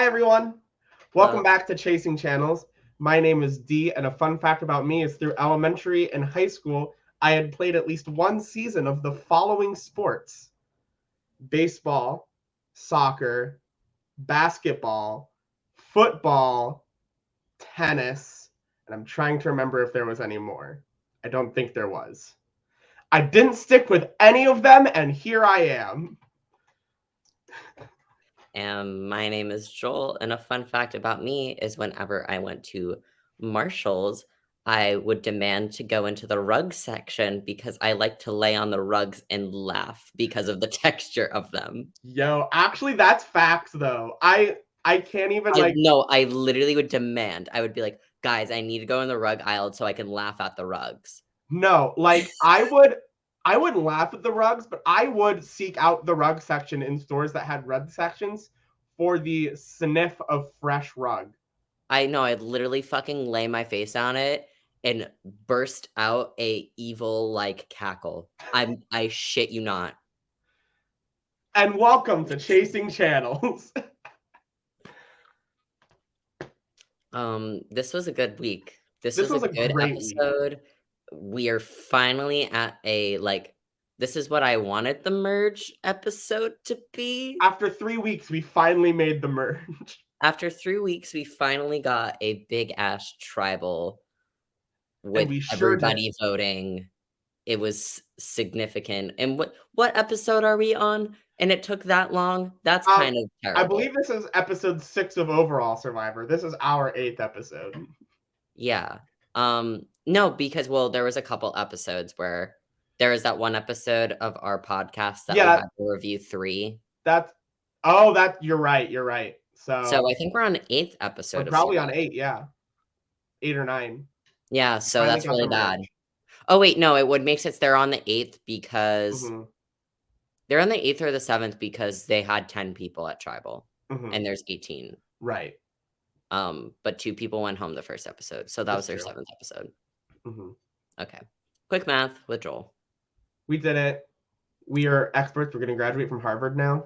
Hi, everyone. Welcome Hello. back to Chasing Channels. My name is Dee, and a fun fact about me is through elementary and high school, I had played at least one season of the following sports: baseball, soccer, basketball, football, tennis, and I'm trying to remember if there was any more. I don't think there was. I didn't stick with any of them, and here I am. And my name is Joel, and a fun fact about me is whenever I went to Marshall's, I would demand to go into the rug section because I like to lay on the rugs and laugh because of the texture of them. Yo, actually, that's facts though. I can't even like I literally would demand. I would be like, guys, I need to go in the rug aisle so I can laugh at the rugs. no, like I wouldn't laugh at the rugs, but I would seek out the rug section in stores that had rug sections for the sniff of fresh rug. I know I'd literally fucking lay my face on it and burst out a evil like cackle. I shit you not. And welcome to Chasing Channels. This was a good week. This This was a was a good great week. episode. We are finally at a this is what I wanted the merge episode to be. After 3 weeks, we finally made the merge. After 3 weeks, we finally got a big ass tribal And with we sure did. everybody voting. It was significant. And what episode are we on? And it took that long? That's kind of I terrible. believe this is episode 6 of Overall Survivor. This is our 8th episode. Yeah. No, because there was a couple episodes where there was that one episode of our podcast that we Yeah, had to review 3. You're right. You're right. So So I think we're on 8th we're episode of probably on Survivor. 8, yeah. 8 or 9. Yeah, so Finally that's got the really bad. merge. Oh wait, no, it would make sense they're on the 8th because Mm-hmm. they're on the 8th or the 7th because they had 10 people at Tribal Mm-hmm. and there's 18. Right. But 2 people went home the first episode, so that was their True. 7th episode. Mm-hmm. Okay. Quick math with Joel. We did it. We are experts. We're going to graduate from Harvard now.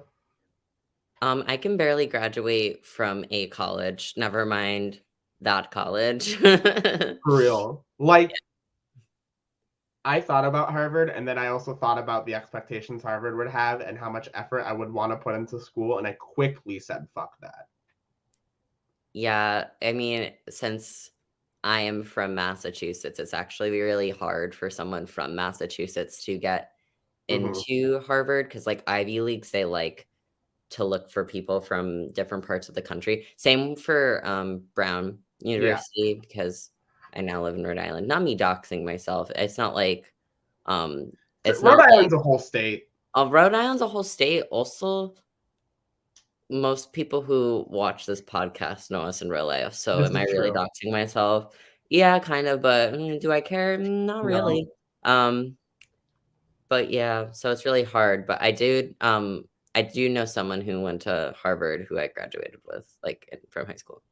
I can barely graduate from a college, never mind that college. For real. Like, I thought about Harvard, and then I also thought about the expectations Harvard would have and how much effort I would want to put into school, and I quickly said, fuck that. Yeah, I mean, since I am from Massachusetts, it's actually really hard for someone from Massachusetts to get Mm-hmm. into Harvard because, like, Ivy Leagues, they like to look for people from different parts of the country. Same for Brown Yeah. University because I now live in Rhode Island. Not me doxing myself. It's not like it's Rhode not like Island's a whole state. Rhode Island's a whole state. Also, most people who watch this podcast know us in real life. So This am is I really true. doxing myself? Yeah, kind of, but do I care? Not No. really. But yeah, so it's really hard. But I do know someone who went to Harvard who I graduated with, from high school.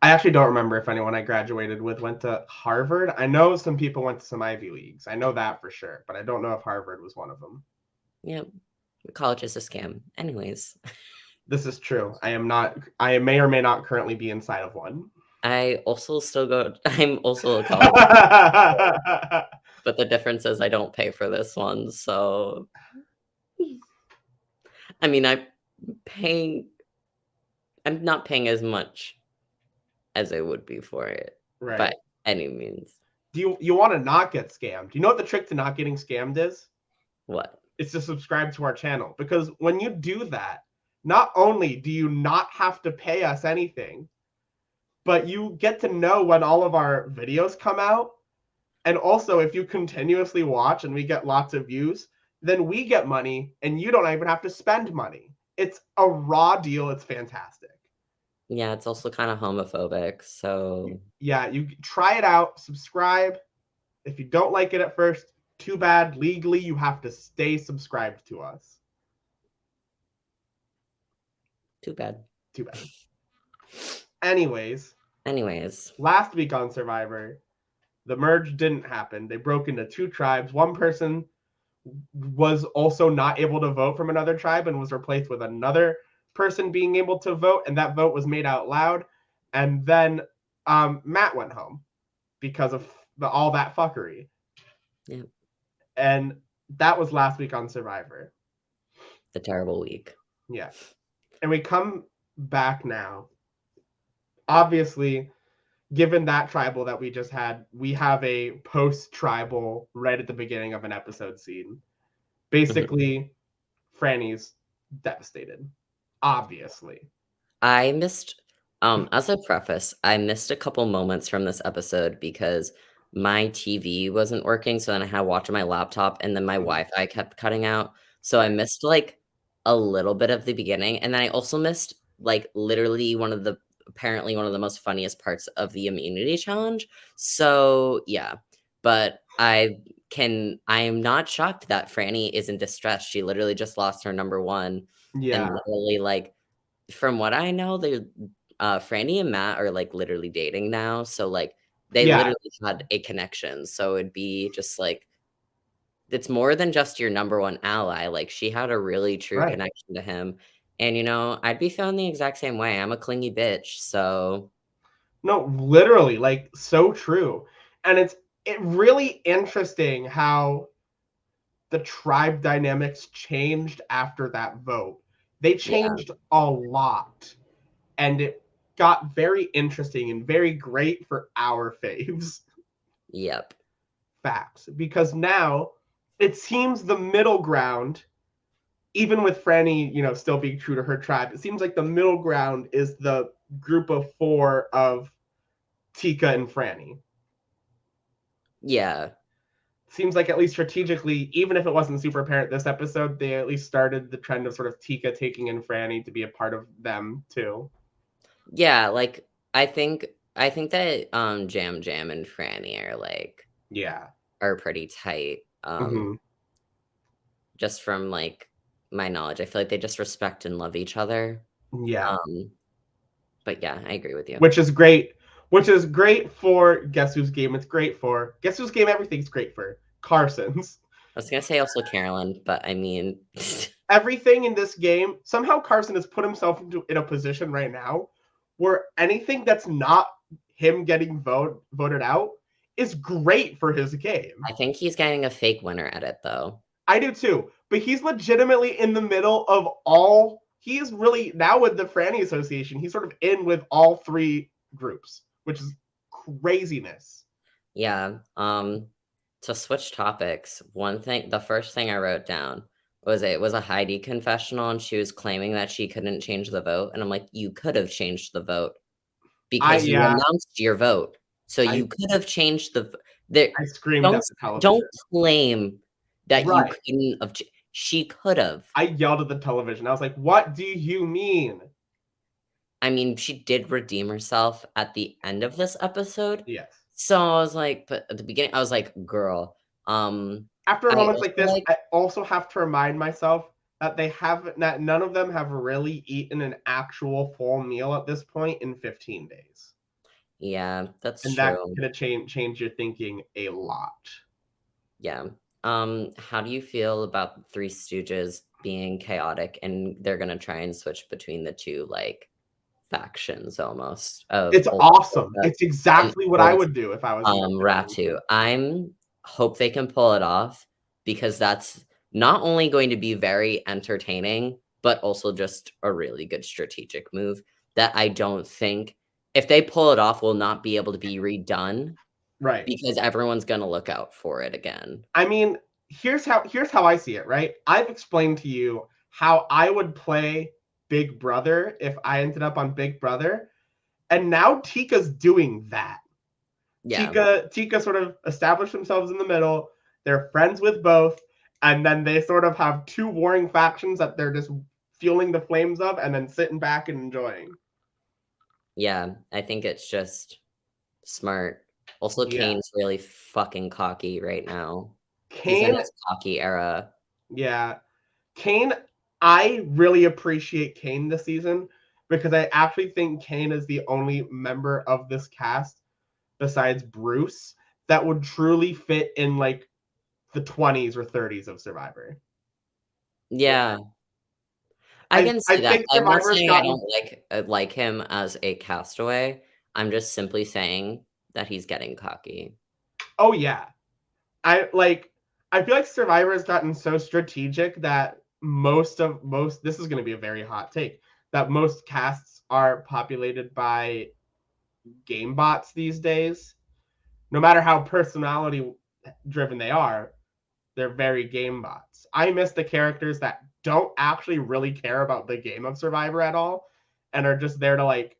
I actually don't remember if anyone I graduated with went to Harvard. I know some people went to some Ivy Leagues. I know that for sure, but I don't know if Harvard was one of them. Yeah, college is a scam. Anyways, This is true. I may or may not currently be inside of one. I'm also a college, but the difference is I don't pay for this one. So, I mean, I'm not paying as much as I would be for it, Right. by any means. Do you want to not get scammed? Do you know what the trick to not getting scammed is? What? It's to subscribe to our channel, because when you do that, not only do you not have to pay us anything, but you get to know when all of our videos come out. And also, if you continuously watch and we get lots of views, then we get money and you don't even have to spend money. It's a raw deal. It's fantastic. Yeah, it's also kind of homophobic. So Yeah, you try it out, subscribe. If you don't like it at first, too bad. Legally, you have to stay subscribed to us. too bad. Too bad. Anyways, last week on Survivor, the merge didn't happen. They broke into 2 tribes. One person was also not able to vote from another tribe and was replaced with another person being able to vote, and that vote was made out loud. And then Matt went home because of all that fuckery. Yeah. And that was last week on Survivor. The terrible week. Yeah. And we come back now. Obviously, given that tribal that we just had, we have a post-tribal right at the beginning of an episode scene. Basically, Franny's devastated. Obviously. I missed, as a preface, I missed a couple moments from this episode because my TV wasn't working, so then I had to watch on my laptop, and then my Wi-Fi kept cutting out. So I missed, like, a little bit of the beginning, and then I also missed, like, literally apparently one of the most funniest parts of the immunity challenge. So, yeah. But I'm not shocked that Franny is in distress. She literally just lost her number one, and Yeah. literally, like, from what I know, Franny and Matt are, like, literally dating now, so, like, they Yeah. literally had a connection, so it'd be just, like it's more than just your number one ally, like, she had a really true Right. connection to him, and, I'd be feeling the exact same way. I'm a clingy bitch, so No, literally, like, so true. And it's really interesting how the tribe dynamics changed after that vote. They yeah, changed a lot, and it got very interesting and very great for our faves. yep. Facts. Because now it seems the middle ground, even with Franny, still being true to her tribe, it seems like the middle ground is the group of four of Tika and Franny. Yeah. Seems like at least strategically, even if it wasn't super apparent this episode, they at least started the trend of sort of Tika taking in Franny to be a part of them too. Yeah, like, I think that, Jam Jam and Franny Yeah. are pretty tight, Hmm. just from, like, my knowledge. I feel like they just respect and love each other. Yeah. Um, but yeah, I agree with you. Which is great. Which is great for Guess Whose Game. It's great for Guess Whose Game. Everything's great for Carson's. I was gonna say also Carolyn, but I mean, Everything in this game, somehow Carson has put himself in a position right now where anything that's not him getting voted out is great for his game. I think he's getting a fake winner edit though. I do too, but he's legitimately in the middle of all. He is really now with the Franny Association. He's sort of in with all three groups, which is craziness. Yeah. To switch topics, the first thing I wrote down was it was a Heidi confessional, and she was claiming that she couldn't change the vote, and I'm like, you could have changed the vote I because you yeah, announced your vote, so I you could have changed there. I screamed Don't at the television. don't claim that you Right. couldn't have. She could have. I yelled at the television. I was like, "What do you mean?" I mean, she did redeem herself at the end of this episode. Yes. So I was like, but at the beginning, I was like, girl, After I moments also like this, like, I also have to remind myself that none of them have really eaten an actual full meal at this point in 15 days. yeah, that's And that true. could have changed your thinking a lot. Yeah. How do you feel about the Three Stooges being chaotic and they're gonna try and switch between the two like factions almost of It's Old awesome. Dakota It's and exactly what I old would do if I was in the Ratu? I'm hope they can pull it off because that's not only going to be very entertaining, but also just a really good strategic move that I don't think if they pull it off will not be able to be redone Right. because everyone's gonna look out for it again. I mean, here's how I see it, right? I've explained to you how I would play Big Brother if I ended up on Big Brother, and now Tika's doing that. Yeah. Tika sort of established themselves in the middle. They're friends with both, and then they sort of have two warring factions that they're just fueling the flames of, and then sitting back and enjoying. Yeah, I think it's just smart. Also, Yeah, Kane's really fucking cocky right now. He's in Kane. his cocky era. Yeah, Kane. I really appreciate Kane this season because I actually think Kane is the only member of this cast besides Bruce that would truly fit in like the 20s or 30s of Survivor. Yeah. I can I see that. think I'm not Survivor's saying I gotten. don't like him as a castaway. I'm just simply saying that he's getting cocky. Oh yeah, I like. I feel like Survivor has gotten so strategic that most. This is going to be a very hot take. That most casts are populated by game bots these days. No matter how personality driven they are, they're very game bots. I miss the characters that don't actually really care about the game of Survivor at all and are just there to like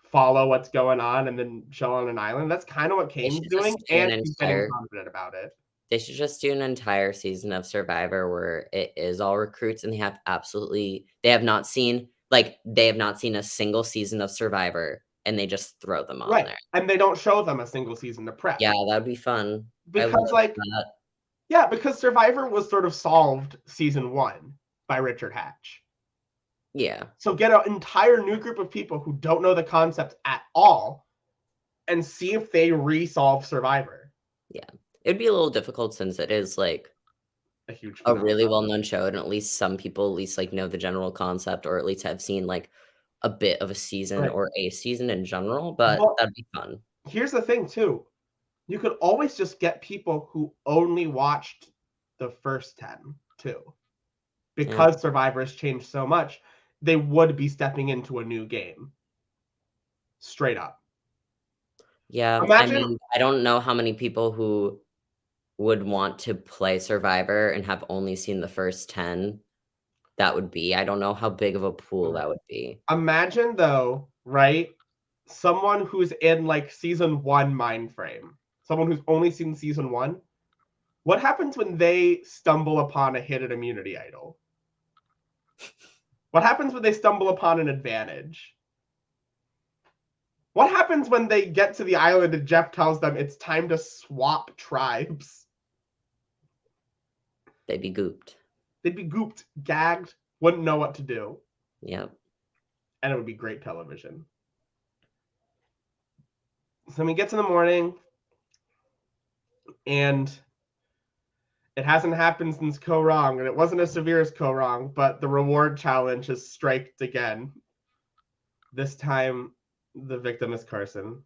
follow what's going on and then chill on an island. That's kind of what They Kane's should doing, just do an and he's getting entire confident about it. They should just do an entire season of Survivor where it is all recruits and they have not seen a single season of Survivor and they just throw them on Right. there. And they don't show them a single season to prep. Yeah, that'd be fun. I would Because love like that. yeah, because Survivor was sort of solved season 1 by Richard Hatch. Yeah. So get an entire new group of people who don't know the concept at all and see if they resolve Survivor. Yeah. It'd be a little difficult since it is like A huge a phenomenon. really well-known show, and at least some people at least like know the general concept or at least have seen like a bit of a season Right. or a season in general, but Well, that'd be fun. here's the thing too. You could always just get people who only watched the first 10 too. Because Survivor has changed so much, they would be stepping into a new game. Straight up. Yeah, I Imagine. mean, I don't know how many people who would want to play Survivor and have only seen the first 10 that would be. I don't know how big of a pool that would be. Imagine though, right? Someone who's in like season 1 mind frame. Someone who's only seen season 1. What happens when they stumble upon a hidden immunity idol? What happens when they stumble upon an advantage? What happens when they get to the island and Jeff tells them it's time to swap tribes? They'd be gooped. They'd be gooped, gagged, wouldn't know what to do. Yep. And it would be great television. So we get to the morning, and it hasn't happened since Ko Wrong, and it wasn't as severe as Ko Wrong, but the reward challenge has striked again. This time, the victim is Carson.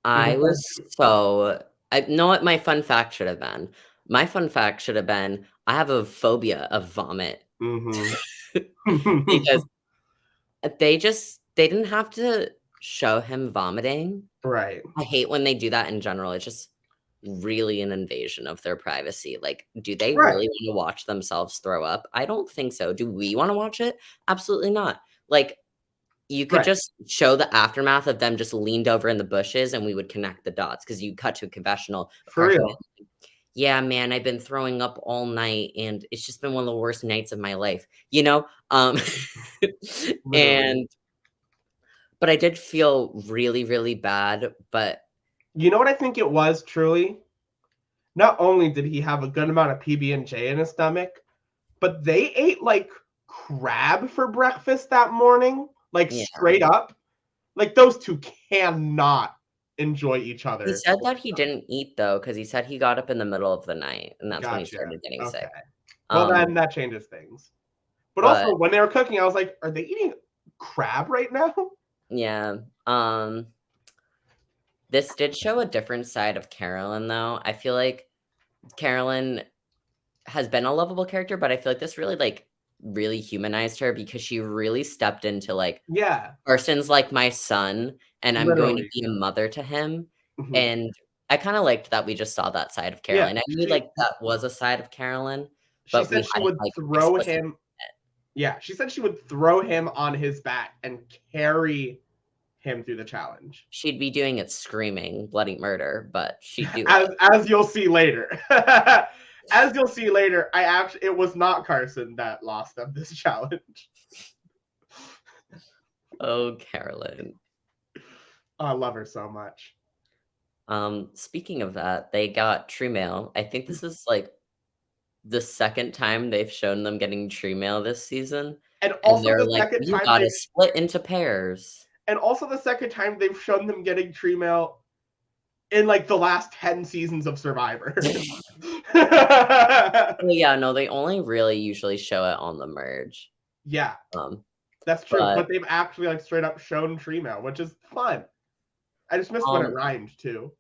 I know what my fun fact should have been. My fun fact should have been, I have a phobia of vomit. Because they didn't have to show him vomiting. Right. I hate when they do that in general. It's just really an invasion of their privacy. Like, do they really want to watch themselves throw up? I don't think so. Do we want to watch it? Absolutely not. Like, you could just show the aftermath of them just leaned over in the bushes and we would connect the dots because you cut to a confessional. For real. Yeah, man, I've been throwing up all night and it's just been one of the worst nights of my life, you know? But I did feel really, really bad, but you know what I think it was truly? Not only did he have a good amount of PB&J in his stomach, but they ate like crab for breakfast that morning, like straight up. Like those two cannot enjoy each other. He said that he didn't eat though, because he said he got up in the middle of the night, and that's when he started getting sick. Well, then that changes things. But also, when they were cooking, I was like, are they eating crab right now? Yeah. This did show a different side of Carolyn, though. I feel like Carolyn has been a lovable character, but I feel like this really humanized her because she really stepped into like, Carson's like my son, and I'm going to be a mother to him. And I kind of liked that we just saw that side of Carolyn. I knew like that was a side of Carolyn. She said she would throw him. Yeah, she said she would throw him on his back and carry him through the challenge. She'd be doing it screaming bloody murder, but she'd do it. As you'll see later. As you'll see later, it was not Carson that lost them this challenge. Oh, Carolyn. I love her so much. Speaking of that, they got true mail. I think this is like the second time they've shown them getting true mail this season. And also they're the like, second you time gotta split into pairs. And also the second time they've shown them getting true mail in like the last 10 seasons of Survivor. Well, yeah, no, they only really usually show it on the merge. Yeah, Um, that's true. but But they've actually like straight up shown tree mail, which is fun. I just missed when it um, rhymed too.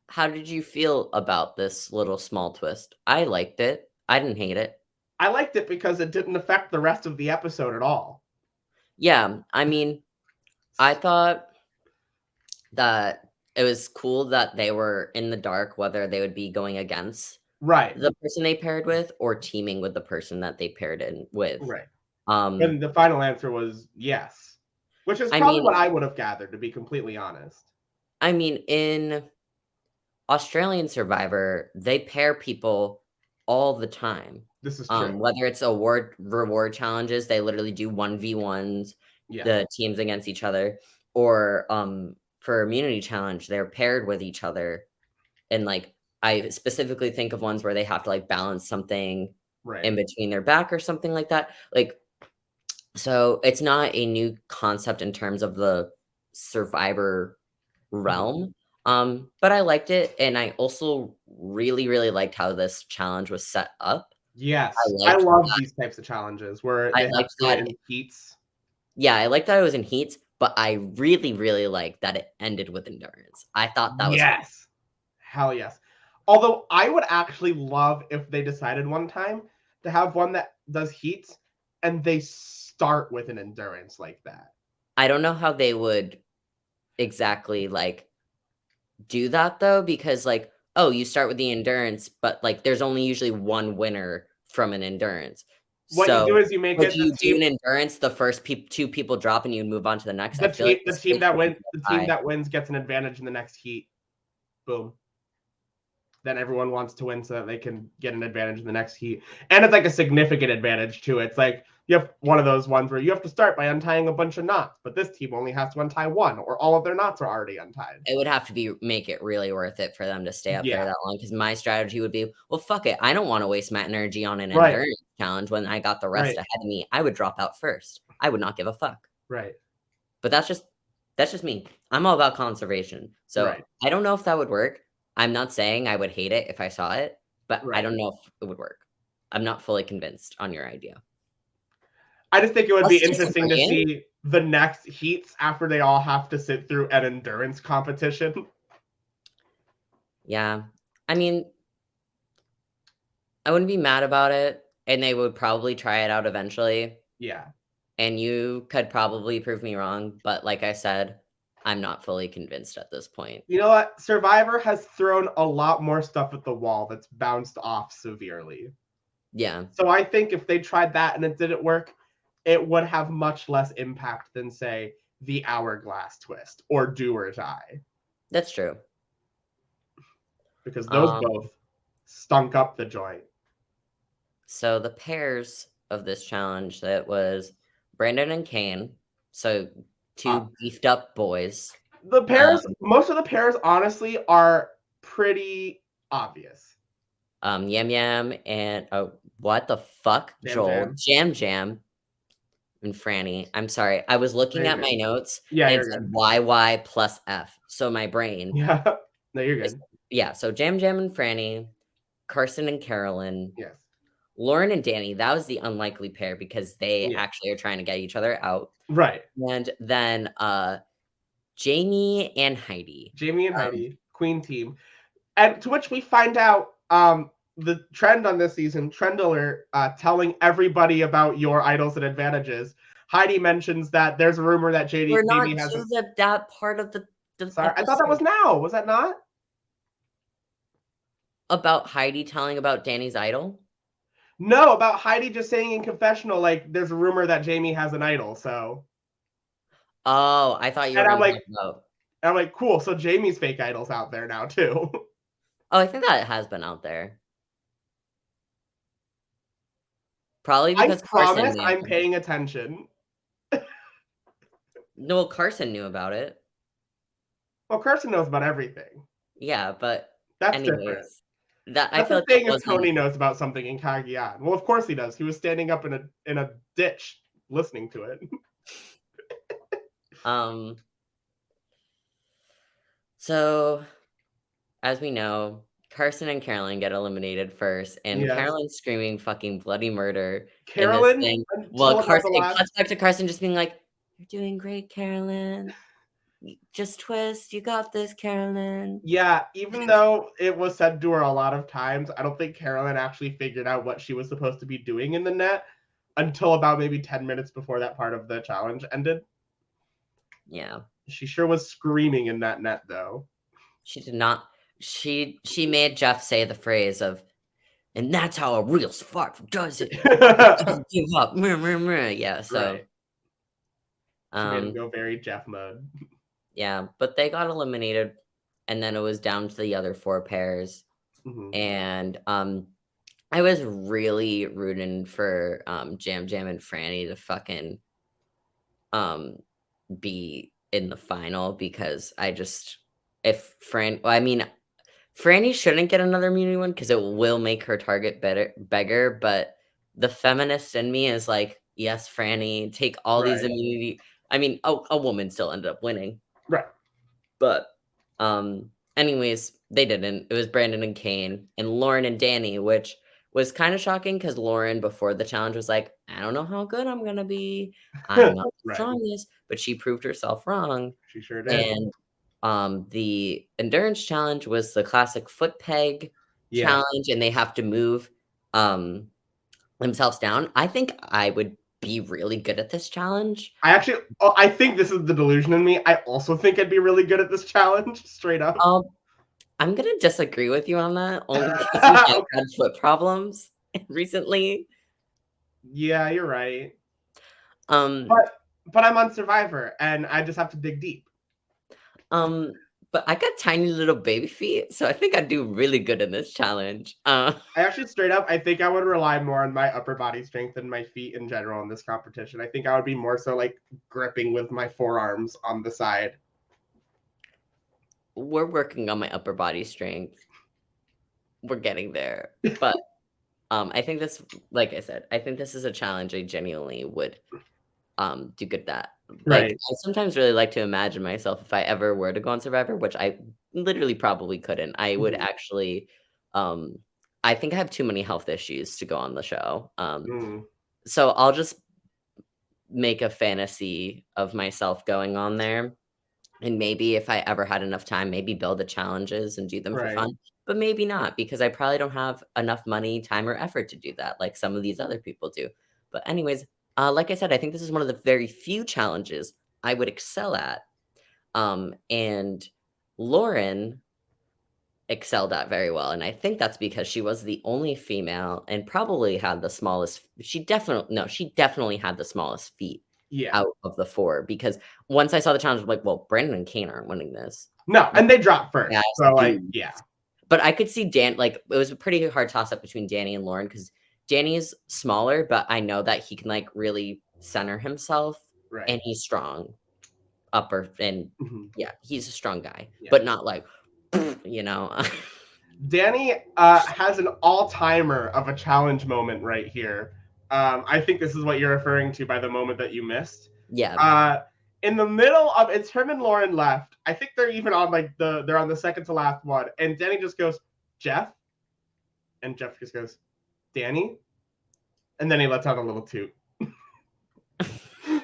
how did you feel about this little small twist? I liked it. I didn't hate it. I liked it because it didn't affect the rest of the episode at all. Yeah, I mean, I thought that it was cool that they were in the dark whether they would be going against Right, the person they paired with or teaming with the person that they paired in with. right. Um, And the final answer was yes, which is I probably mean what I would have gathered, to be completely honest. I mean, in Australian Survivor, they pair people all the time. This is true. Whether it's award reward challenges, they literally do 1v1s, Yeah. the teams against each other, or, for immunity challenge, they're paired with each other, and, like, I specifically think of ones where they have to, like, balance something Right. in between their back or something like that, like, so it's not a new concept in terms of the Survivor Mhm. realm, but I liked it, and I also really, really liked how this challenge was set up. I Yes, I liked love these types of challenges where I they have liked to do it that in heats. yeah, I liked that it was in heats, but I really, really liked that it ended with endurance. I thought that was fun. Yes. Hell yes. Although I would actually love if they decided one time to have one that does heats and they start with an endurance like that. I don't know how they would exactly, like, do that though, because, like, oh, you start with the endurance, but, like, there's only usually 1 winner from an endurance. What you do So, is you make would it you do an endurance, the first 2 people drop and you move on to the next? I feel like the stakes would be so the team high. that wins gets an advantage in the next heat. Boom. Then everyone wants to win so that they can get an advantage in the next heat. And it's like a significant advantage too. It's like you have one of those ones where you have to start by untying a bunch of knots, but this team only has to untie one, or all of their knots are already untied. It would have to be make it really worth it for them to stay up there Yeah, that long. Because my strategy would be, "Well, fuck it, I don't wanna waste my energy on an right, endurance challenge when I got the rest right, ahead of me. I would drop out first. I would not give a fuck." right, But that's just me. I'm all about conservation. So, right, I don't know if that would work. I'm not saying I would hate it if I saw it, but I right. don't know if it would work. I'm not fully convinced on your idea. I just think it would be Let's interesting to disagree. see the next heats after they all have to sit through an endurance competition. Yeah. I mean, I wouldn't be mad about it, and they would probably try it out eventually. Yeah. And you could probably prove me wrong, but like I said, I'm not fully convinced at this point. You know what? Survivor has thrown a lot more stuff at the wall that's bounced off severely. Yeah, So I think if they tried that and it didn't work, it would have much less impact than, say, the hourglass twist or do or die, that's true. because those Um, both stunk up the joint. so the pairs of this challenge that was Brandon and Kane, so Uh, 2 beefed up boys. the Um, pairs, most of the pairs, honestly, are pretty obvious. Yam Yam and what the fuck? Jam Joel, Jam. Jam Jam, and Franny. I'm sorry, I was No, looking you're at my good. notes Yeah, and it you're said good. YY plus F, so my brain Yeah. No, you're is good. yeah, so Jam Jam and Franny, Carson and Carolyn, Yes. Lauren and Danny, that was the unlikely pair because they Yeah. actually are trying to get each other out. Right. And then, Jamie and Heidi. Jamie and Um, Heidi, Queen team. And to which we find out the trend on this season, Trend Alert, telling everybody about your idols and advantages. Heidi mentions that there's a rumor that we're Jamie not has to a. that part of the Sorry, I thought that was episode now. Was that not? about Heidi telling about Danny's idol. No, about Heidi just saying in confessional, like, there's a rumor that Jamie has an idol. So, Oh, I thought you were and I'm gonna like, talk about cool. So Jamie's fake idol's out there now too. oh, I think that has been out there. Probably I because Carson promise may have I'm been paying attention. no, Carson knew about it. Well, Carson knows about everything. Yeah, but That's different. anyways, that I That's feel the like that thing if wasn't Tony knows about something in Cagayan. Well, of course he does. He was standing up in a ditch listening to it. um, so as we know, Carson and Carolyn get eliminated first, and Yes. Carolyn's screaming fucking bloody murder in this Carolyn, thing, while until about Carson the it last. cuts back to Carson just being like, "You're doing great, Carolyn. Just twist. You got this, Carolyn." Yeah, even though it was said to her a lot of times, I don't think Carolyn actually figured out what she was supposed to be doing in the net until about maybe 10 minutes before that part of the challenge ended. Yeah. She sure was screaming in that net, though. She did not. She made Jeff say the phrase of, "And that's how a real survivor does it. Doesn't give up." Meh, meh, meh. Yeah. So, Right. She made him go very Jeff mode. yeah, but they got eliminated, and then it was down to the other 4 pairs, Mhm. and, I was really rooting for, Jam Jam and Franny to fucking, um, be in the final because I just if Fran well, I mean, Franny shouldn't get another immunity one because it will make her target bigger, but the feminist in me is like, "Yes, Franny, take all these Right. immunity." I mean, a woman still ended up winning. Right. But, anyways, they didn't. It was Brandon and Kane and Lauren and Danny, which was kinda shocking because Lauren before the challenge was like, "I don't know how good I'm gonna be. I'm not the Right. strongest," but she proved herself wrong, She sure did. and, the endurance challenge was the classic foot peg Yeah. challenge, and they have to move, um, themselves down. I think I would be really good at this challenge. I think this is the delusion in me. I also think I'd be really good at this challenge, straight up. Um I'm gonna disagree with you on that only because you have Okay. had foot problems recently. Yeah, you're right. Um, But I'm on Survivor, and I just have to dig deep. um, but I got tiny little baby feet, so I think I'd do really good in this challenge. I actually straight up, I think I would rely more on my upper body strength and my feet in general in this competition. I think I would be more so like gripping with my forearms on the side. We're working on my upper body strength. We're getting there, but, I think this like I said, I think this is a challenge I genuinely would, do good at. Like, Right. I sometimes really like to imagine myself if I ever were to go on Survivor, which I literally probably couldn't. I would Mhm. actually, um I think I have too many health issues to go on the show. Mm. So I'll just make a fantasy of myself going on there, and maybe if I ever had enough time, maybe build the challenges and do them for Right. fun, but maybe not because I probably don't have enough money, time, or effort to do that like some of these other people do. But anyways, like I said, I think this is one of the very few challenges I would excel at, and Lauren excelled at very well, and I think that's because she was the only female and probably had the smallest she definitely had the smallest feet Yeah. out of the 4 because once I saw the challenge, I'm like, "Well, Brandon and Kane aren't winning this." No, They're and they dropped ass first. So like, dudes. yeah. But I could see it was a pretty hard toss-up between Danny and Lauren because Danny's smaller, but I know that he can, like, really center himself, Right. and he's strong, upper and Mhm. yeah, he's a strong guy, Yeah. but not like, you know? Danny has an all-timer of a challenge moment right here. I think this is what you're referring to by the moment that you missed. Yeah. Uh, in the middle of it's him and Lauren left. I think they're even on like they're on the second to last one, and Danny just goes, "Jeff," and Jeff just goes, "Danny," and then he lets out a little toot,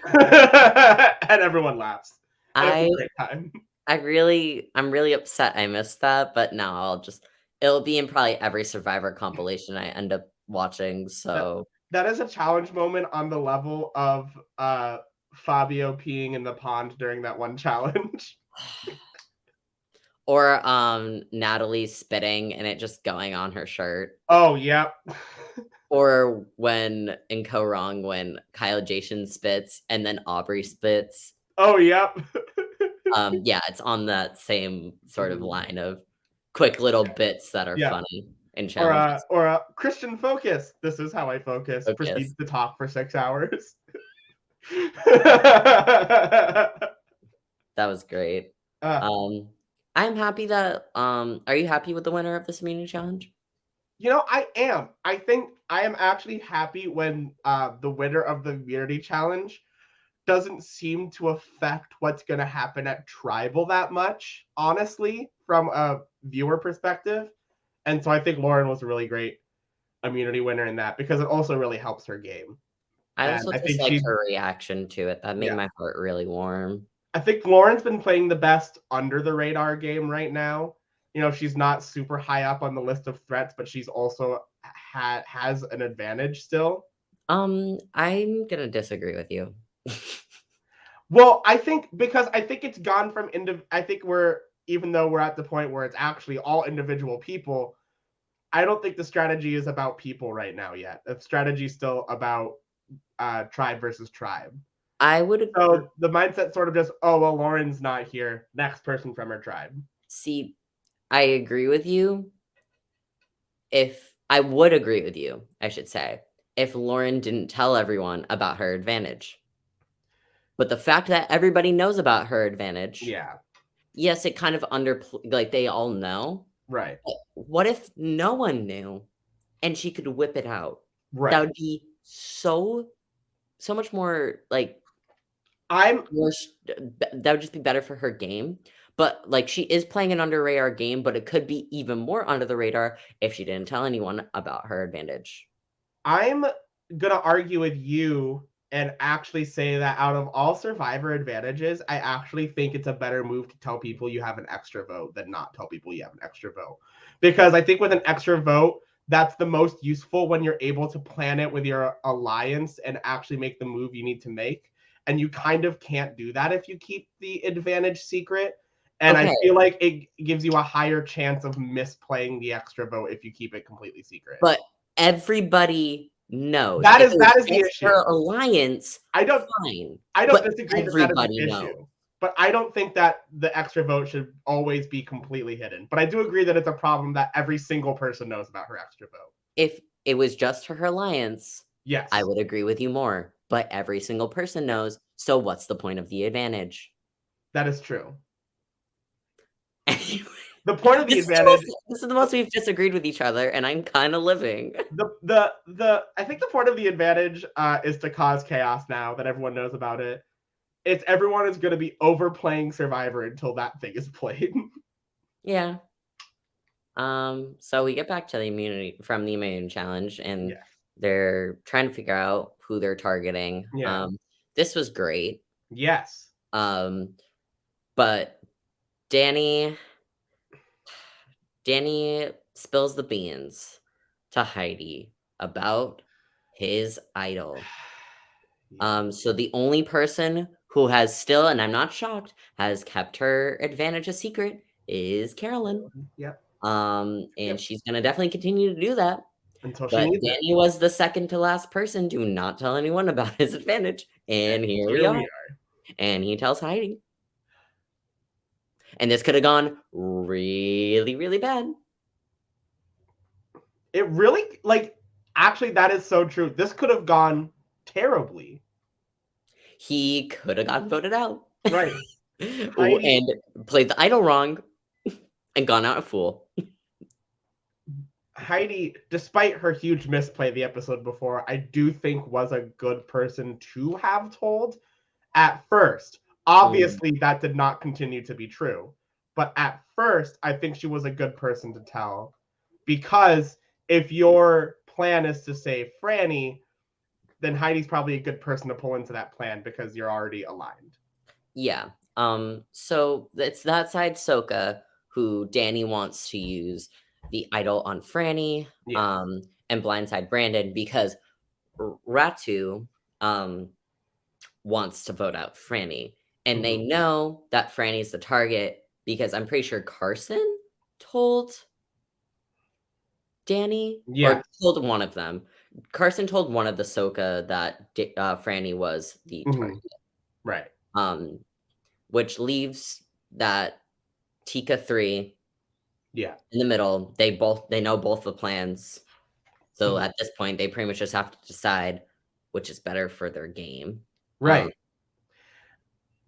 and everyone laughs, and it's a I great time. I'm really upset I missed that, but no, it'll be in probably every Survivor compilation I end up watching, That so that is a challenge moment on the level of Fabio peeing in the pond during that one challenge. or, Natalie spitting and it just going on her shirt, Oh, yep. or when in Co Wrong when Kyle Jason spits and then Aubrey spits. Oh, yep. Yeah, it's on that same sort of Mhm. line of quick little bits that are Yeah. funny in Or challenges. Christian focus. This is how I focus. Focus. Proceeds to talk for 6 hours. That was great. uh, Um, I'm happy that, are you happy with the winner of this immunity challenge? I am. I think I am actually happy when the winner of the Immunity Challenge doesn't seem to affect what's going to happen at Tribal that much, honestly, from a viewer perspective. And so I think Lauren was a really great immunity winner in that because it also really helps her game. I And also I just think liked her reaction to it. That made yeah, my heart really warm. I think Lauren's been playing the best under the radar game right now. You know, she's not super high up on the list of threats, but she's also has an advantage still. I'm gonna disagree with you. Well, I think because I think it's gone from I think we're even though we're at the point where it's actually all individual people, I don't think the strategy is about people right now yet. The strategy is still about tribe versus tribe. I would agree. So the mindset sort of just, oh well, Lauren's not here. Next person from her tribe. See, I agree with you. If I would agree with you, I should say, if Lauren didn't tell everyone about her advantage. But the fact that everybody knows about her advantage, Yeah. yes, it kind of like they all know. Right. But what if no one knew and she could whip it out? That Right. would be so much more like I'm that would just be better for her game. But like she is playing an under radar game, but it could be even more under the radar if she didn't tell anyone about her advantage. I'm gonna argue with you and actually say that out of all survivor advantages, I actually think it's a better move to tell people you have an extra vote than not tell people you have an extra vote. Because I think with an extra vote, that's the most useful when you're able to plan it with your alliance and actually make the move you need to make. And you kind of can't do that if you keep the advantage secret. And I Okay, feel like it gives you a higher chance of misplaying the extra vote if you keep it completely secret. but everybody knows. That If is it that was is the just issue. her alliance, I don't fine, I don't but disagree that that is an everybody knows. issue. But I don't think that the extra vote should always be completely hidden. But I do agree that it's a problem that every single person knows about her extra vote. If it was just her alliance, I Yes. would agree with you more, but every single person Yeah. knows, so what's the point of the advantage? That is true. Anyway, The point of the this is advantage the most we've disagreed with each other, and I'm kinda living. the I think the point of the advantage is to cause chaos now that everyone knows about it. It's everyone is going to be overplaying Survivor until that thing is played. Yeah. So we get back to the immunity challenge, and Yes. they're trying to figure out who they're targeting. Yeah. This was great. Yes. Um, but Danny Danny spills the beans to Heidi about his idol. Yeah. So the only person who has still, and I'm not shocked, has kept her advantage a secret is Carolyn. Yep. And Yep. she's gonna definitely continue to do that. Until she But needs it. Danny was the second to last person to not tell anyone about his advantage, And and here we here we are. are. And he tells Heidi. And this could have gone really, really bad. It really like actually that is so true. This could have gone terribly. He could have gotten voted out. Right. Ooh, Heidi and played the idol wrong and gone out a fool. Heidi, despite her huge misplay the episode before, I do think was a good person to have told at first. Mm, Obviously, that did not continue to be true. But at first, I think she was a good person to tell. Because if your plan is to save Franny, then Heidi's probably a good person to pull into that plan because you're already aligned. yeah. So it's that side Soka who Danny wants to use the idol on Franny, Yeah. and blindside Brandon because Ratu wants to vote out Franny. And they Mhm. know that Franny's the target because I'm pretty sure Carson told Danny Yeah. or told one of them. Carson told one of the Soka that Franny was the Hmm. target, Right. um, which leaves that Tika 3 Yeah. in the middle. They know both the plans. So Mhm. at this point, they pretty much just have to decide which is better for their game. Um, Right.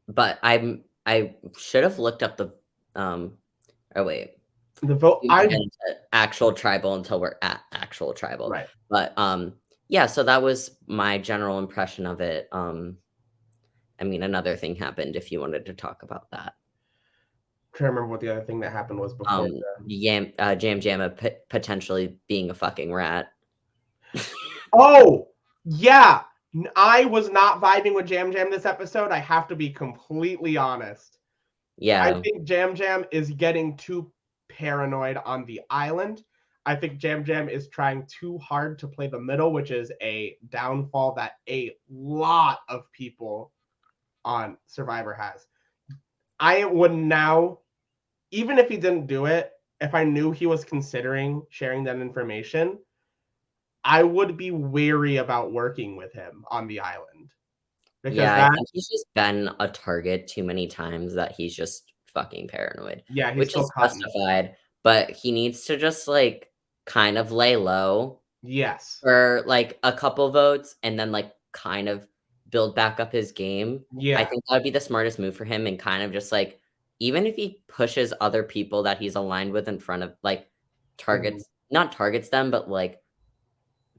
but I should have looked up the oh wait, The vote. we won't get I into actual tribal until we're at actual tribal. right. But yeah, so that was my general impression of it. I mean, another thing happened if you wanted to talk about that. trying to remember what the other thing that happened was before. Jam Jamma potentially being a fucking rat. Oh, yeah. I was not vibing with Jam Jam this episode. I have to be completely honest. Yeah. I think Jam Jam is getting too paranoid on the island. I think Jam Jam is trying too hard to play the middle, which is a downfall that a lot of people on Survivor has. I would now, even if he didn't do it, if I knew he was considering sharing that information, I would be wary about working with him on the island. Because Yeah, I that, think he's just been a target too many times that he's just fucking paranoid, yeah, he's which still is cutting. justified, but he needs to just, like, kind of lay low Yes. for, like, a couple votes and then, like, kind of build back up his game. I Yeah. think that would be the smartest move for him and kind of just, like, even if he pushes other people that he's aligned with in front of, like, targets not targets them, but, like,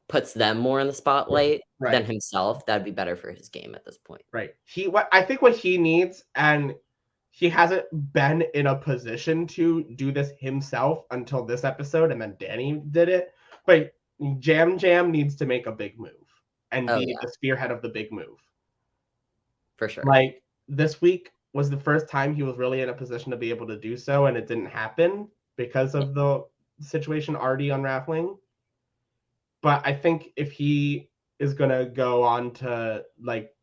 puts them more in the spotlight than Right. himself, that'd be better for his game at this point. Right. I think what he needs, and he hasn't been in a position to do this himself until this episode, and then Danny did it. But Jam Jam needs to make a big move and Oh, be yeah, the spearhead of the big move. for sure. Like this week was the first time he was really in a position to be able to do so, and it didn't happen because of the situation already unraveling. But I think if he is gonna go on to like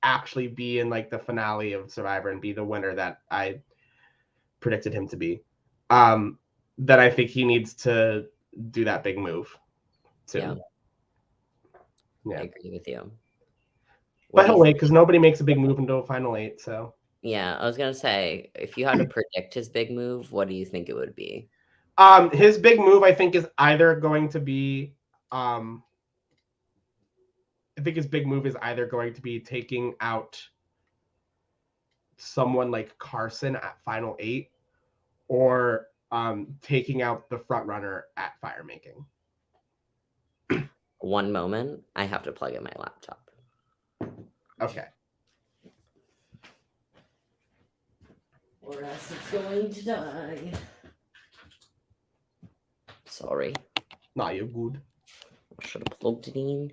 actually be in like the finale of Survivor and be the winner that I predicted him to be, then I think he needs to do that big move Yeah, soon. I Yeah. agree with you. What But do he'll you wait think? because nobody makes a big move until final eight. So Yeah, I was gonna say, if you had to predict his big move, what do you think it would be? his big move I think is either going to be I think his big move is either going to be taking out someone like Carson at final eight or taking out the front runner at fire making. One moment, I have to plug in my laptop. Okay. Or else it's going to die. Sorry. Nah, you're good. I should have plugged it in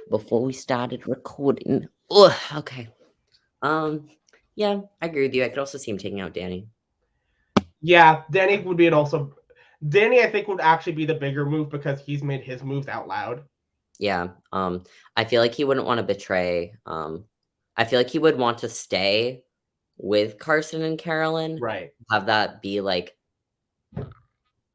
before we started recording. Ugh, okay. Yeah, I agree with you. I could also see him taking out Danny. Yeah, Danny would be it also. Danny, I think, would actually be the bigger move because he's made his moves out loud. Yeah. I feel like he wouldn't want to betray. I feel like he would want to stay with Carson and Carolyn. Right. Have that be like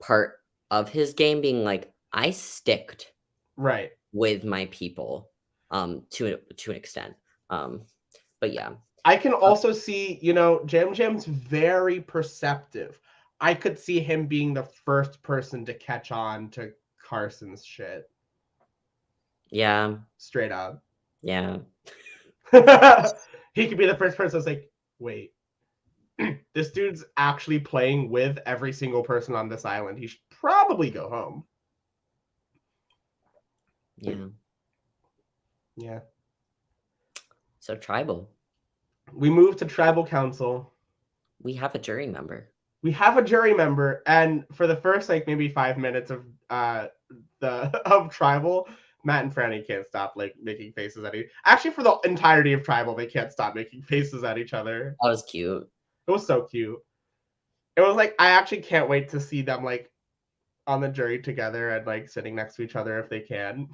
part of his game being like, I sticked Right. with my people to an extent. But yeah. I can also see, Jam Jam's very perceptive. I could see him being the first person to catch on to Carson's shit. Yeah. Straight up. Yeah. He could be the first person that's like, wait, this dude's actually playing with every single person on this island. He should probably go home. Yeah. Yeah. So tribal. We move to tribal council. We have a jury member. We have a jury member, and for the first like maybe 5 minutes of of tribal, Matt and Franny can't stop like making faces at each. Actually, for the entirety of tribal, they can't stop making faces at each other. That was cute. It was so cute. It was like I actually can't wait to see them like on the jury together and like sitting next to each other if they can.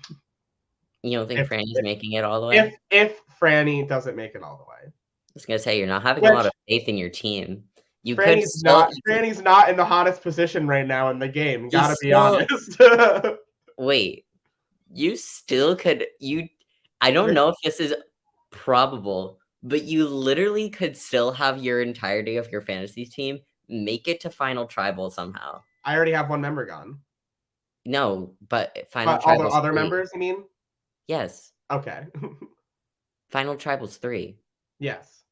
You don't think Franny's making it all the way? If Franny doesn't make it all the way. I was gonna say you're not having a lot of faith in your team. You could Franny's still Franny's not in the hottest position right now in the game. Gotta be still honest. wait. You still could I don't know if this is probable, but you literally could still have your entirety of your fantasy team make it to final tribal somehow. I already have one member gone. No, but final But all the tribal's other 3. members, you mean? Yes. Okay. Final tribal's 3. Yes.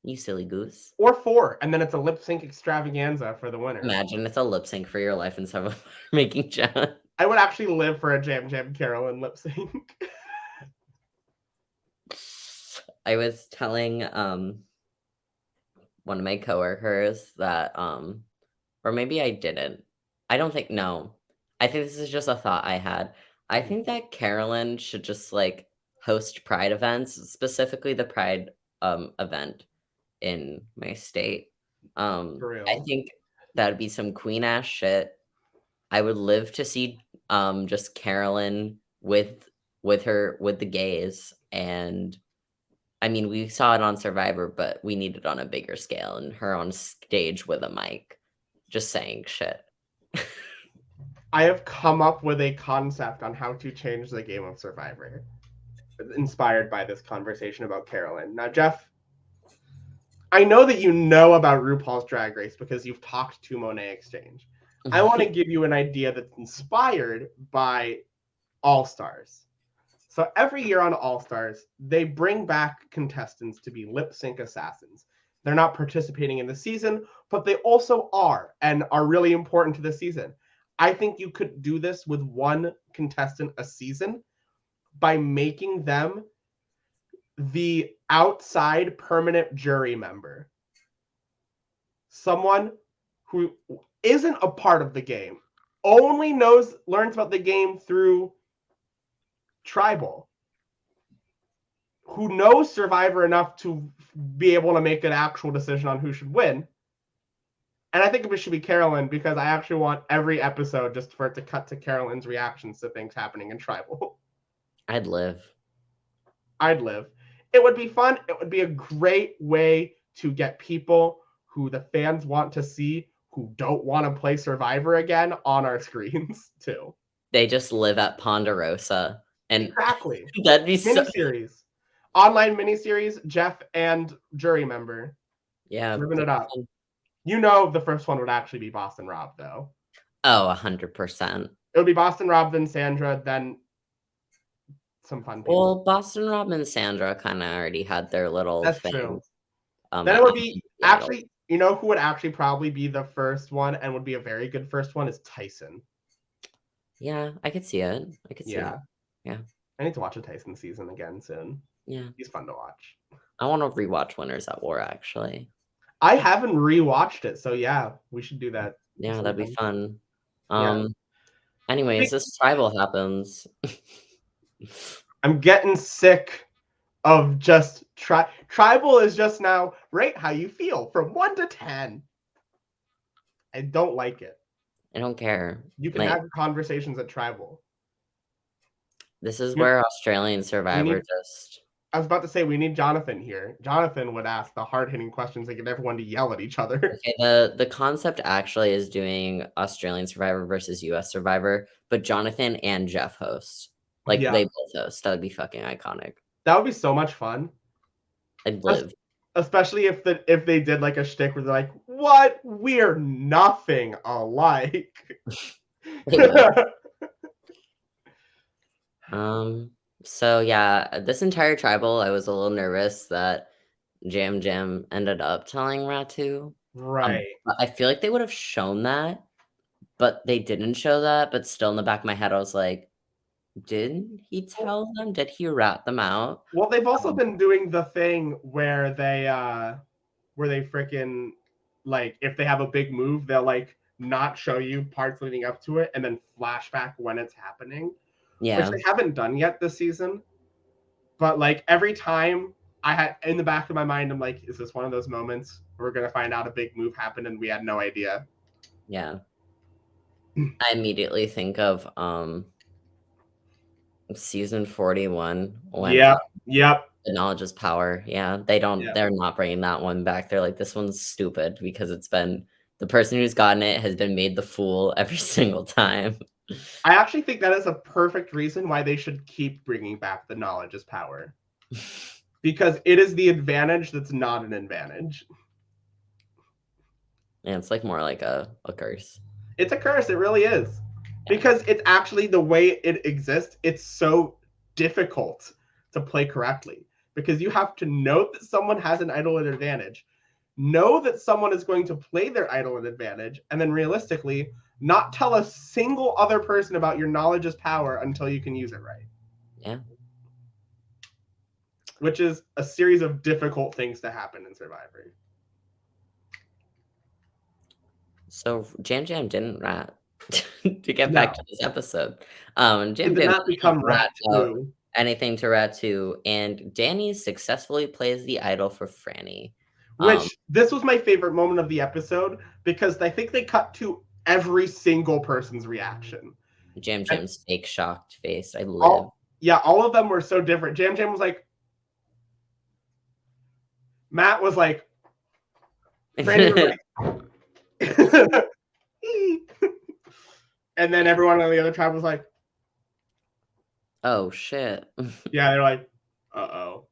You silly goose. Or 4, and then it's a lip sync extravaganza for the winner. Imagine it's a lip sync for your life instead of making John. I would actually live for a Jam Jam Carolyn lip sync. I was telling one of my coworkers that, or maybe I didn't. I don't think no. I think this is just a thought I had. I think that Carolyn should just, like, host pride events, specifically the pride, event in my state. For I real. think that'd be some queen ass shit. I would live to see, just Carolyn with the gays, and I mean, we saw it on Survivor, but we need it on a bigger scale, and her on stage with a mic, just saying shit. I have come up with a concept on how to change the game of Survivor, inspired by this conversation about Carolyn. Now, Jeff, I know that you know about RuPaul's Drag Race because you've talked to Monet Exchange. I want to give you an idea that's inspired by All Stars. So every year on All Stars, they bring back contestants to be lip sync assassins. They're not participating in the season, but they also are and are really important to the season. I think you could do this with one contestant a season by making them the outside permanent jury member. Someone who isn't a part of the game, only learns about the game through Tribal, who knows Survivor enough to be able to make an actual decision on who should win. And I think it should be Carolyn because I actually want every episode just for it to cut to Carolyn's reactions to things happening in Tribal. I'd live. I'd live. It would be fun. It would be a great way to get people who the fans want to see who don't want to play Survivor again on our screens too. They just live at Ponderosa, and Exactly. that'd be so. Miniseries. Online miniseries, Jeff and jury member. Yeah, Ripping it up. You know the first one would actually be Boston Rob, though. Oh, 100%. It would be Boston Rob, then Sandra, then some fun people. Well, Boston Rob and Sandra kind of already had their little That's thing. true. Then it would be actually, you know who would actually probably be the first one and would be a very good first one is Tyson. Yeah, I could see it. I could see it. Yeah. I need to watch a Tyson season again soon. Yeah. He's fun to watch. I want to rewatch Winners at War, actually. I haven't rewatched it, so yeah, we should do that. Yeah, that'd be fun. Yeah. Anyways, this Tribal happens. I'm getting sick of just Tribal is just now rate how you feel from 1 to 10. I don't like it. I don't care. You can have conversations at Tribal. This is where Australian Survivor just... I was about to say, we need Jonathan here. Jonathan would ask the hard-hitting questions that get everyone to yell at each other. Okay, the concept actually is doing Australian Survivor versus US Survivor, but Jonathan and Jeff host. Like, they both host. That would be fucking iconic. That would be so much fun. I'd live. Especially if they did like a shtick where they're like, what? We're nothing alike. So yeah, this entire Tribal, I was a little nervous that Jam Jam ended up telling Ratu. Right. I feel like they would have shown that, but they didn't show that. But still in the back of my head, I was like, did he tell them? Did he rat them out? Well, they've also been doing the thing where they freaking, like, if they have a big move, they'll like not show you parts leading up to it and then flashback when it's happening. Yeah. Which they haven't done yet this season. But like every time I had in the back of my mind, I'm like, is this one of those moments where we're gonna find out a big move happened and we had no idea? Yeah. I immediately think of season 41 when Yep. the knowledge is power. Yeah, they're not bringing that one back. They're like, this one's stupid because it's been the person who's gotten it has been made the fool every single time. I actually think that is a perfect reason why they should keep bringing back the knowledge is power. Because it is the advantage that's not an advantage. Yeah, it's like more like a curse. It's a curse, it really is. Because it's actually the way it exists, it's so difficult to play correctly. Because you have to know that someone has an idol advantage, know that someone is going to play their idol advantage, and then realistically not tell a single other person about your knowledge is power until you can use it right. Yeah. Which is a series of difficult things to happen in Survivor. So Jam Jam didn't rat. To get back to No, this episode, he Jam did Jam not did not become rat Rat out 2, anything to Rat 2, and Danny successfully plays the idol for Franny. which this was my favorite moment of the episode because I think they cut to every single person's reaction. Jam And Jam's fake shocked face. I live. all of them were so different. Jam Jam was like, Matt was like, Franny was like, and then everyone on the other tribe was like, Oh shit. yeah, they're like, uh-oh.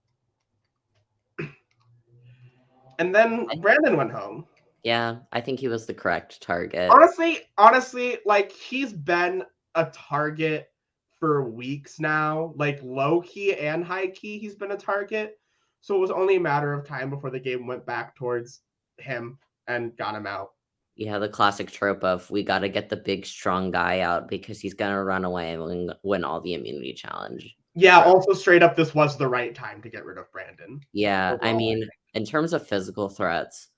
And then Brandon went home. Yeah, I think he was the correct target. Honestly, like he's been a target for weeks now. Like low key and high key, he's been a target. So it was only a matter of time before the game went back towards him and got him out. Yeah, the classic trope of we got to get the big strong guy out because he's gonna run away and win all the immunity challenge. Yeah, So, also straight up, this was the right time to get rid of Brandon. yeah, I Overall, mean, in terms of physical threats,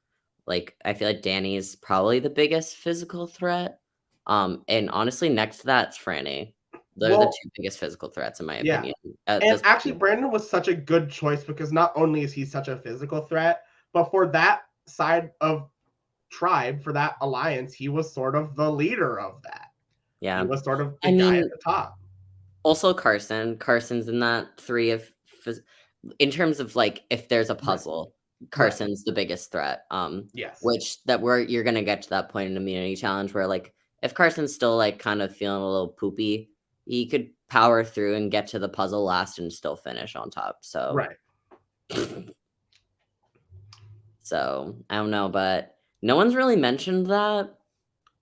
like I feel like Danny's probably the biggest physical threat. And honestly, next to that, it's Franny. They're the well, two biggest physical threats, in my yeah. opinion. At And this actually, point. Brandon was such a good choice because not only is he such a physical threat, but for that side of tribe, for that alliance, he was sort of the leader of that. He Yeah, was sort of the I guy mean, at the top. also Carson. Carson's in that three of in terms of like if there's a Right. puzzle, Carson's the biggest threat. Yes. Which that where you're gonna get to that point in immunity challenge where like if Carson's still like kind of feeling a little poopy, he could power through and get to the puzzle last and still finish on top. So Right. so I don't know, but no one's really mentioned that.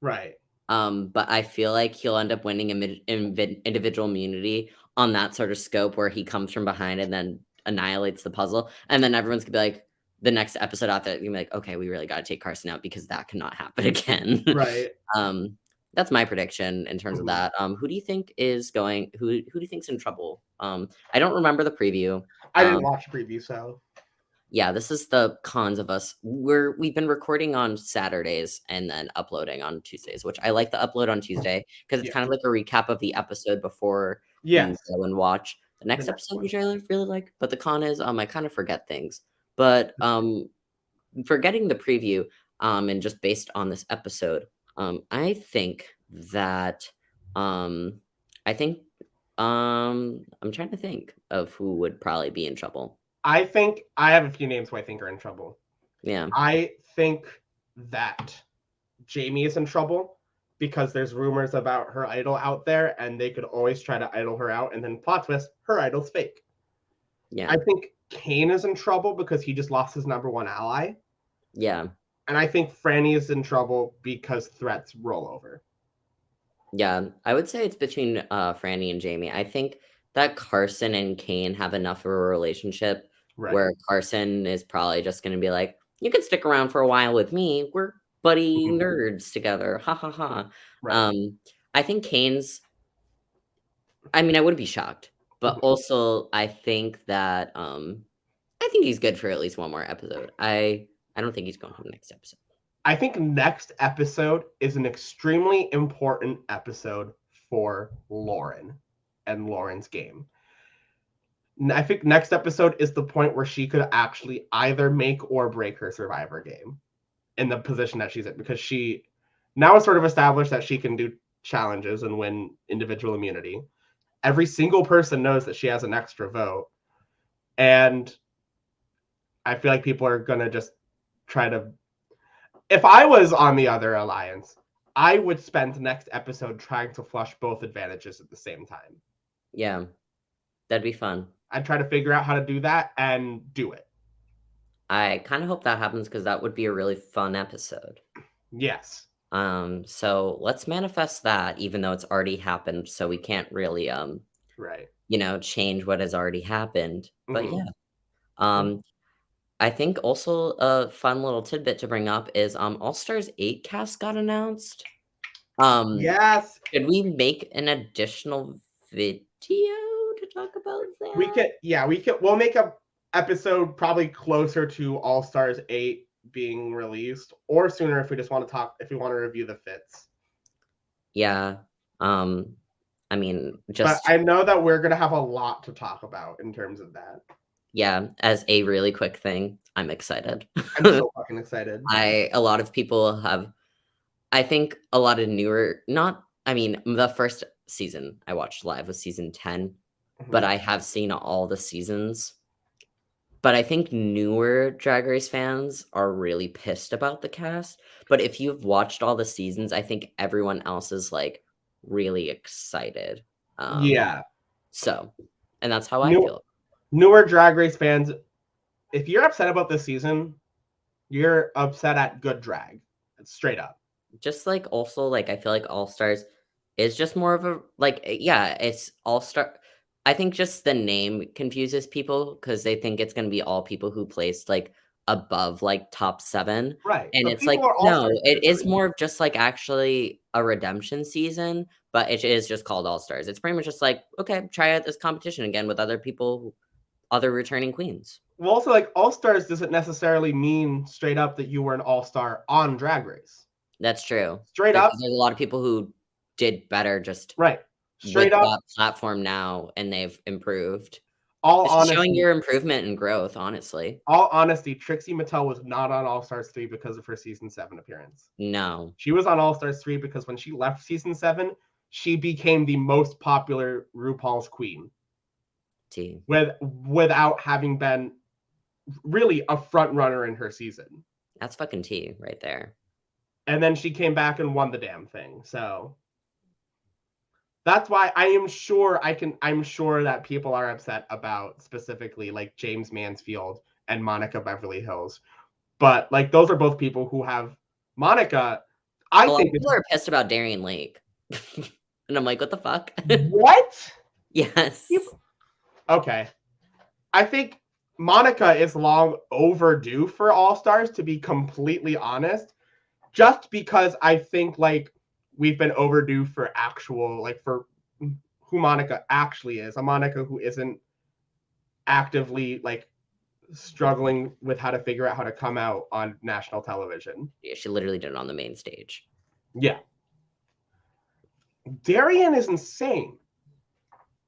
Right. But I feel like he'll end up winning individual immunity on that sort of scope where he comes from behind and then annihilates the puzzle, and then everyone's gonna be like, the next episode after, you're gonna be like, okay, we really got to take Carson out because that cannot happen again. Right. That's my prediction in terms of Mhm. that. Who do you think is going? Who do you think's in trouble? I don't remember the preview. I didn't watch the preview, so Yeah, this is the cons of us. We've been recording on Saturdays and then uploading on Tuesdays, which I like the upload on Tuesday because it's yeah. kind of like a recap of the episode before you Yes. go and watch the The next next episode, one. which I really like. But the con is I kind of forget things. But forgetting the preview, and just based on this episode, I think that I think I'm trying to think of who would probably be in trouble. I think I have a few names who I think are in trouble. Yeah. I think that Jamie is in trouble because there's rumors about her idol out there, and they could always try to idol her out, and then plot twist, her idol's fake. Yeah. I think Kane is in trouble because he just lost his number one ally. Yeah. And I think Franny is in trouble because threats roll over. Yeah, I would say it's between Franny and Jamie. I think that Carson and Kane have enough of a relationship Right. where Carson is probably just going to be like, "You can stick around for a while with me. We're buddy nerds together." Ha ha ha. Right. I think Kane's. I mean, I wouldn't be shocked, but also I think that I think he's good for at least one more episode. I don't think he's going home next episode. I think next episode is an extremely important episode for Lauren and Lauren's game. I think next episode is the point where she could actually either make or break her Survivor game in the position that she's in, because she now is sort of established that she can do challenges and win individual immunity. Every single person knows that she has an extra vote. And I feel like people are going to just try to. If I was on the other alliance, I would spend the next episode trying to flush both advantages at the same time. Yeah, that'd be fun. I'd try to figure out how to do that and do it. I kind of hope that happens because that would be a really fun episode. Yes. So let's manifest that, even though it's already happened, so we can't really Right. change what has already happened. But Mhm. yeah. I think also a fun little tidbit to bring up is All Stars 8 cast got announced. Yes. Should we make an additional video to talk about that? We'll make a episode probably closer to All Stars 8 being released, or sooner if we just want to talk, if we want to review the fits. Yeah. I mean, But just I know that we're gonna have a lot to talk about in terms of that. yeah, as a really quick thing, I'm excited. I'm so fucking excited. A lot of people have I think a lot of newer not I mean, the first season I watched live was season 10, but Mhm. I have seen all the seasons. But I think newer Drag Race fans are really pissed about the cast, but if you've watched all the seasons, I think everyone else is, like, really excited. Um, Yeah. so and that's how I New feel. newer Drag Race fans, if you're upset about this season, you're upset at good drag. Straight up. Just, like, also, like, I feel like All Stars is just more of a yeah, it's All Star I think just the name confuses people because they think it's gonna be all people who placed, like, above, like, top 7, Right. and But it's like, people are all no, stars for it different is reasons. more of just, like, actually a redemption season, but it is just called All Stars. It's pretty much just like, "Okay, try out this competition again with other people other returning queens." Well, also like all stars doesn't necessarily mean straight up that you were an all-star on Drag Race. That's true. Straight up, There's a lot of people who did better just right. with Straight up, that platform now, and they've improved. all It's just showing honesty, your improvement and growth, honestly. all honesty, Trixie Mattel was not on All Stars 3 because of her season 7 appearance. No. She was on All Stars 3 because when she left season 7, she became the most popular RuPaul's queen T. without having been really a front runner in her season. That's fucking T right there. And then she came back and won the damn thing. So that's why I'm sure that people are upset about specifically like James Mansfield and Monica Beverly Hills. But like those are both people who have Monica, I A lot of think people it's are pissed about Darian Lake. And I'm like, "What the fuck?" what? Yes. Okay. I think Monica is long overdue for All Stars, to be completely honest. Just because I think like we've been overdue for actual like for who Monica actually is. A Monica who isn't actively like struggling with how to figure out how to come out on national television. Yeah, she literally did it on the main stage. Yeah. Darian is insane.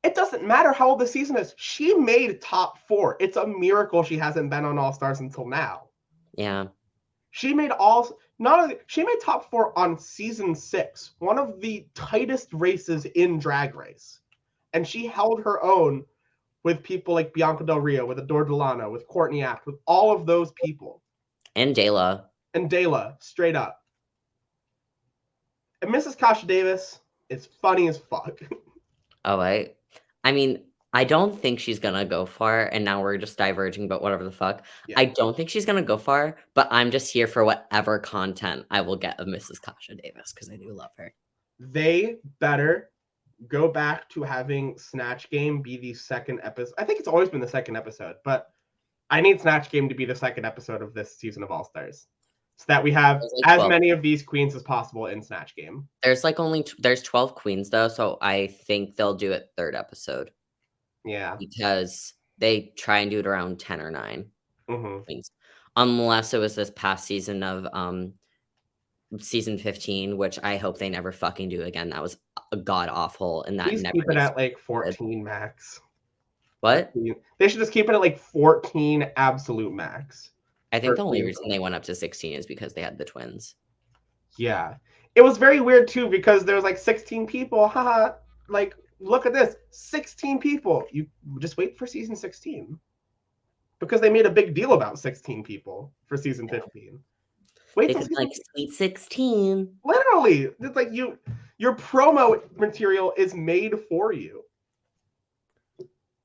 It doesn't matter how old the season is. She made top 4. It's a miracle she hasn't been on All Stars until now. Yeah. She made all not only she made top 4 on season 6, one of the tightest races in Drag Race. And she held her own with people like Bianca Del Rio, with Adore Delano, with Courtney Act, with all of those people. And Dela. And Dela, straight up. And Mrs. Kasha Davis is funny as fuck. Oh, I mean, I don't think she's gonna go far, and now we're just diverging, but whatever the fuck. Yeah. I don't think she's gonna go far, but I'm just here for whatever content I will get of Mrs. Kasha Davis because I do love her. They better go back to having Snatch Game be the second episode. I think it's always been the second episode, but I need Snatch Game to be the second episode of this season of All Stars, so that we have There's like as 12. many of these queens as possible in Snatch Game. There's like there's 12 queens though, so I think they'll do it third episode Yeah. because they try and do it around 10 or 9 Mm-hmm. queens. Unless it was this past season of season 15, which I hope they never fucking do again. That was a god awful and that Please never keep it needs at like to be good. 14 max. What? They should just keep it at like 14 absolute max. I think For the only queens. reason they went up to 16 is because they had the twins. Yeah. It was very weird too because there was like 16 people. Haha. Like, look at this. 16 people. You just wait for season 16. Because they made a big deal about 16 people for season 15. Wait They till could be season like sweet 16. literally. It's like your promo material is made for you.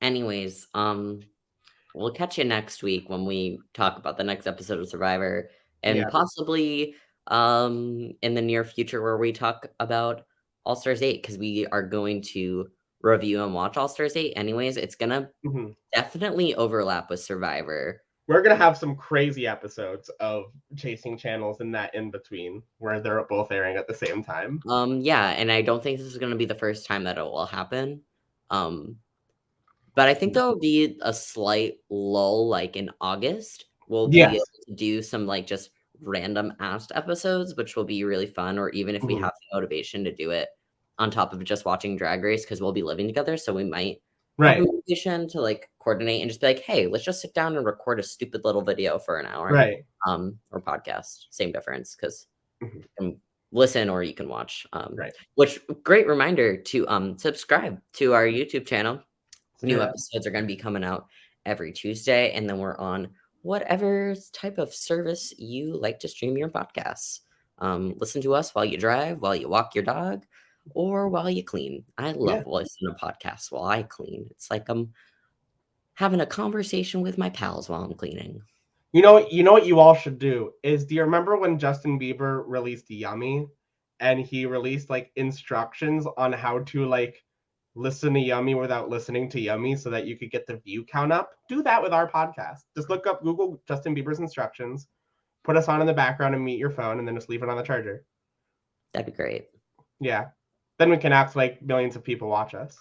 Anyways, we'll catch you next week when we talk about the next episode of Survivor and Yeah. possibly in the near future where we talk about All Stars 8 because we are going to review and watch All Stars 8 anyways. It's gonna Mhm. definitely overlap with Survivor. We're gonna have some crazy episodes of chasing channels in that in between where they're both airing at the same time. Yeah, and I don't think this is gonna be the first time that it will happen. But I think there'll be a slight lull like in August we'll be Yes. able to do some like just random asked episodes, which will be really fun. Or even if we Mhm. have the motivation to do it on top of just watching Drag Race, because we'll be living together, so we might have a Right. motivation to like coordinate and just be like, hey, let's just sit down and record a stupid little video for an hour. Right. Or podcast, same difference, because Mhm. you can listen or you can watch. Right. Which great reminder to subscribe to our YouTube channel. Let's do New that. episodes are going to be coming out every Tuesday, and then we're on whatever type of service you like to stream your podcasts. Listen to us while you drive, while you walk your dog, or while you clean. I Yeah. love listening to podcasts while I clean. It's like I'm having a conversation with my pals while I'm cleaning. You know what you all should do is, do you remember when Justin Bieber released Yummy, and he released like instructions on how to like listen to Yummy without listening to Yummy so that you could get the view count up? Do that with our podcast. Just Google Justin Bieber's instructions, put us on in the background and mute your phone, and then just leave it on the charger. That'd be great. Yeah. Then we can act like millions of people watch us.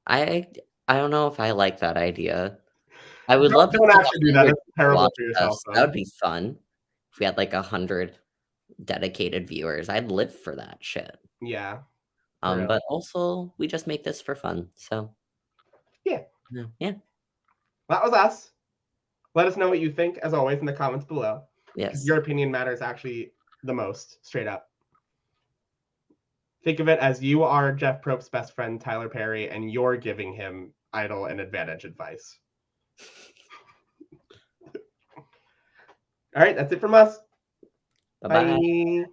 I I don't know if I like that idea. I would love to Don't have actually do that. 100 It's people terrible for watching yourself, us. That though. would be fun. If we had, like, 100 dedicated viewers, I'd live for that shit. Yeah, for real. But also, we just make this for fun, so Yeah, yeah, that was us. Let us know what you think, as always, in the comments below, because yes. your opinion matters actually the most, straight up. Think of it as you are Jeff Probst's best friend, Tyler Perry, and you're giving him idle and advantage advice. All right, that's it from us. Bye-bye. Bye.